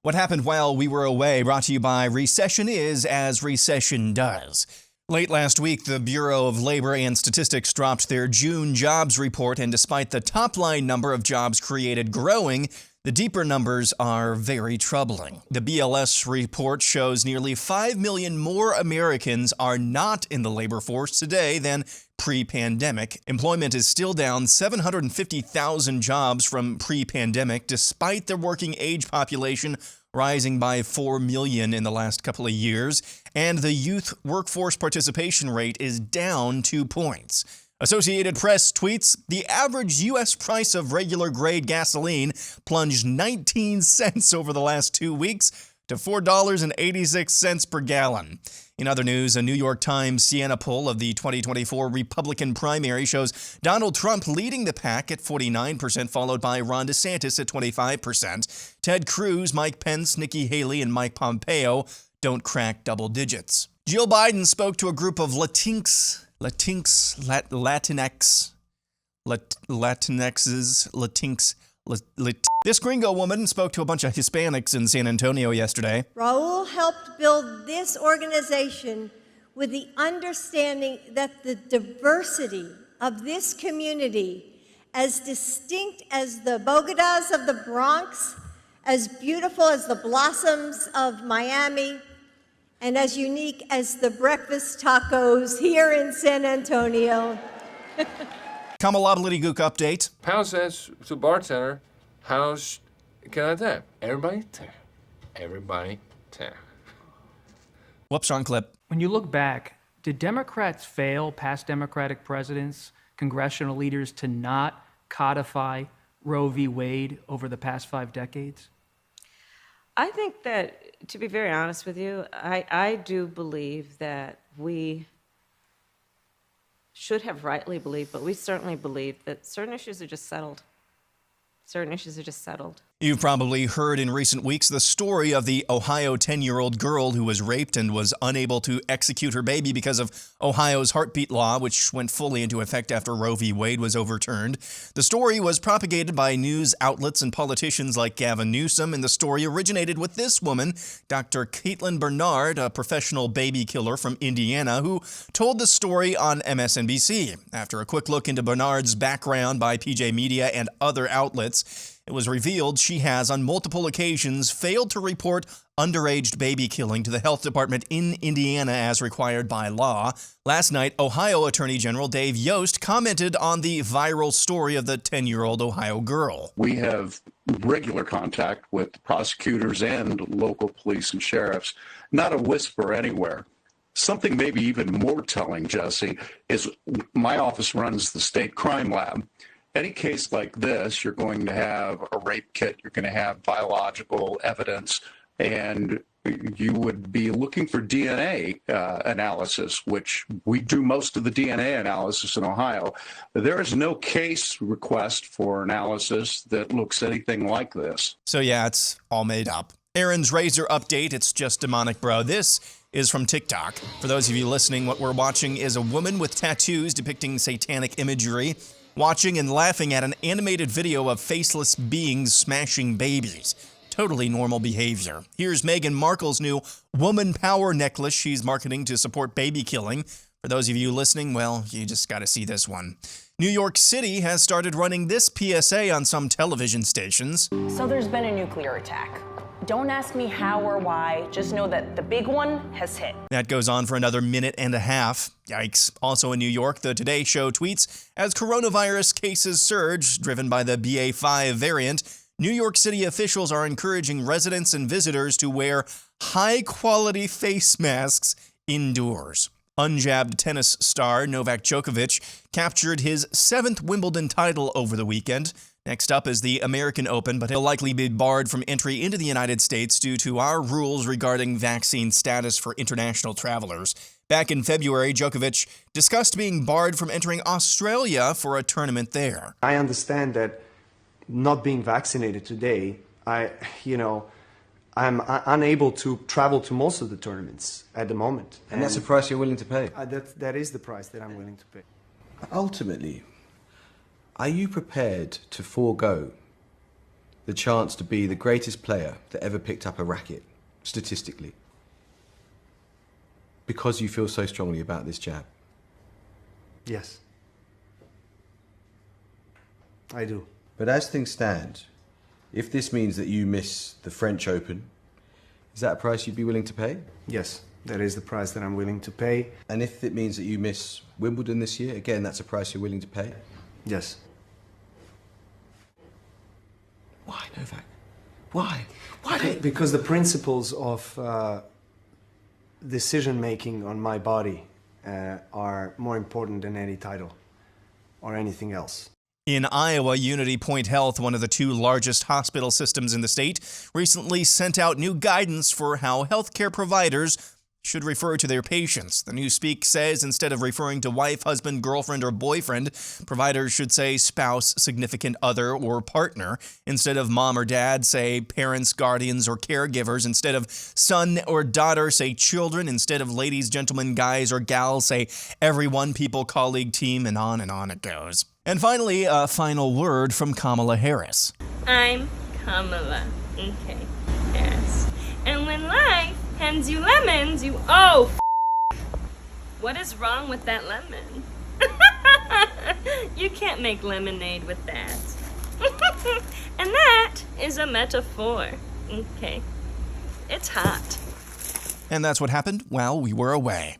What happened while we were away, brought to you by Recession is as recession does. Late last week, the Bureau of Labor and Statistics dropped their June jobs report, and despite the top-line number of jobs created growing, the deeper numbers are very troubling. The BLS report shows nearly 5 million more Americans are not in the labor force today than pre-pandemic. Employment is still down 750,000 jobs from pre-pandemic, despite the working age population rising by 4 million in the last couple of years, and the youth workforce participation rate is down 2 points. Associated Press tweets, the average U.S. price of regular grade gasoline plunged 19 cents over the last 2 weeks to $4.86 per gallon. In other news, a New York Times Siena poll of the 2024 Republican primary shows Donald Trump leading the pack at 49%, followed by Ron DeSantis at 25%. Ted Cruz, Mike Pence, Nikki Haley, and Mike Pompeo don't crack double digits. Jill Biden spoke to a group of Latinxes. This gringo woman spoke to a bunch of Hispanics in San Antonio yesterday. Raul helped build this organization with the understanding that the diversity of this community, as distinct as the Bogotas of the Bronx, as beautiful as the blossoms of Miami, and as unique as the breakfast tacos here in San Antonio. Kamalabality-gook update. Pal says to bartender, how's can I tap? Everybody tap. Everybody tap. Whoops, wrong clip. When you look back, did Democrats fail, past Democratic presidents, congressional leaders, to not codify Roe v. Wade over the past 5 decades? I think that, to be very honest with you, I do believe that we should have rightly believed, but we certainly believe that certain issues are just settled. Certain issues are just settled. You've probably heard in recent weeks the story of the Ohio 10-year-old girl who was raped and was unable to execute her baby because of Ohio's heartbeat law, which went fully into effect after Roe v. Wade was overturned. The story was propagated by news outlets and politicians like Gavin Newsom, and the story originated with this woman, Dr. Caitlin Bernard, a professional baby killer from Indiana, who told the story on MSNBC. After a quick look into Bernard's background by PJ Media and other outlets, it was revealed she has, on multiple occasions, failed to report underage baby killing to the health department in Indiana as required by law. Last night, Ohio Attorney General Dave Yost commented on the viral story of the 10-year-old Ohio girl. We have regular contact with prosecutors and local police and sheriffs. Not a whisper anywhere. Something maybe even more telling, Jesse, is my office runs the state crime lab. Any case like this, you're going to have a rape kit, you're going to have biological evidence, and you would be looking for DNA analysis, which we do most of the DNA analysis in Ohio. There is no case request for analysis that looks anything like this. So yeah, it's all made up. Aaron's Razor update, it's just demonic, bro. This is from TikTok. For those of you listening, what we're watching is a woman with tattoos depicting satanic imagery watching and laughing at an animated video of faceless beings smashing babies. Totally normal behavior. Here's Meghan Markle's new woman power necklace she's marketing to support baby killing. For those of you listening, well, you just got to see this one. New York City has started running this PSA on some television stations. So there's been a nuclear attack. Don't ask me how or why, just know that the big one has hit. That goes on for another minute and a half. Yikes. Also in New York, the Today Show tweets, as coronavirus cases surge, driven by the BA.5 variant, New York City officials are encouraging residents and visitors to wear high-quality face masks indoors. Unjabbed tennis star Novak Djokovic captured his 7th Wimbledon title over the weekend. Next up is the American Open, but he'll likely be barred from entry into the United States due to our rules regarding vaccine status for international travelers. Back in February, Djokovic discussed being barred from entering Australia for a tournament there. I understand that not being vaccinated today, I'm unable to travel to most of the tournaments at the moment. And that's the price you're willing to pay? That is the price that I'm willing to pay. Ultimately, are you prepared to forego the chance to be the greatest player that ever picked up a racket, statistically, because you feel so strongly about this jab? Yes. I do. But as things stand, if this means that you miss the French Open, is that a price you'd be willing to pay? Yes, that is the price that I'm willing to pay. And if it means that you miss Wimbledon this year, again, that's a price you're willing to pay? Yes. Why, Novak? Why? Why don't... Because the principles of decision-making on my body are more important than any title or anything else. In Iowa, Unity Point Health, one of the 2 largest hospital systems in the state, recently sent out new guidance for how healthcare providers should refer to their patients. The Newspeak says instead of referring to wife, husband, girlfriend, or boyfriend, providers should say spouse, significant other, or partner. Instead of mom or dad, say parents, guardians, or caregivers. Instead of son or daughter, say children. Instead of ladies, gentlemen, guys, or gals, say everyone, people, colleague, team, and on it goes. And finally, a final word from Kamala Harris. I'm Kamala, okay, Harris. And when life hands you lemons, you, what is wrong with that lemon? You can't make lemonade with that. And that is a metaphor, okay? It's hot. And that's what happened while we were away.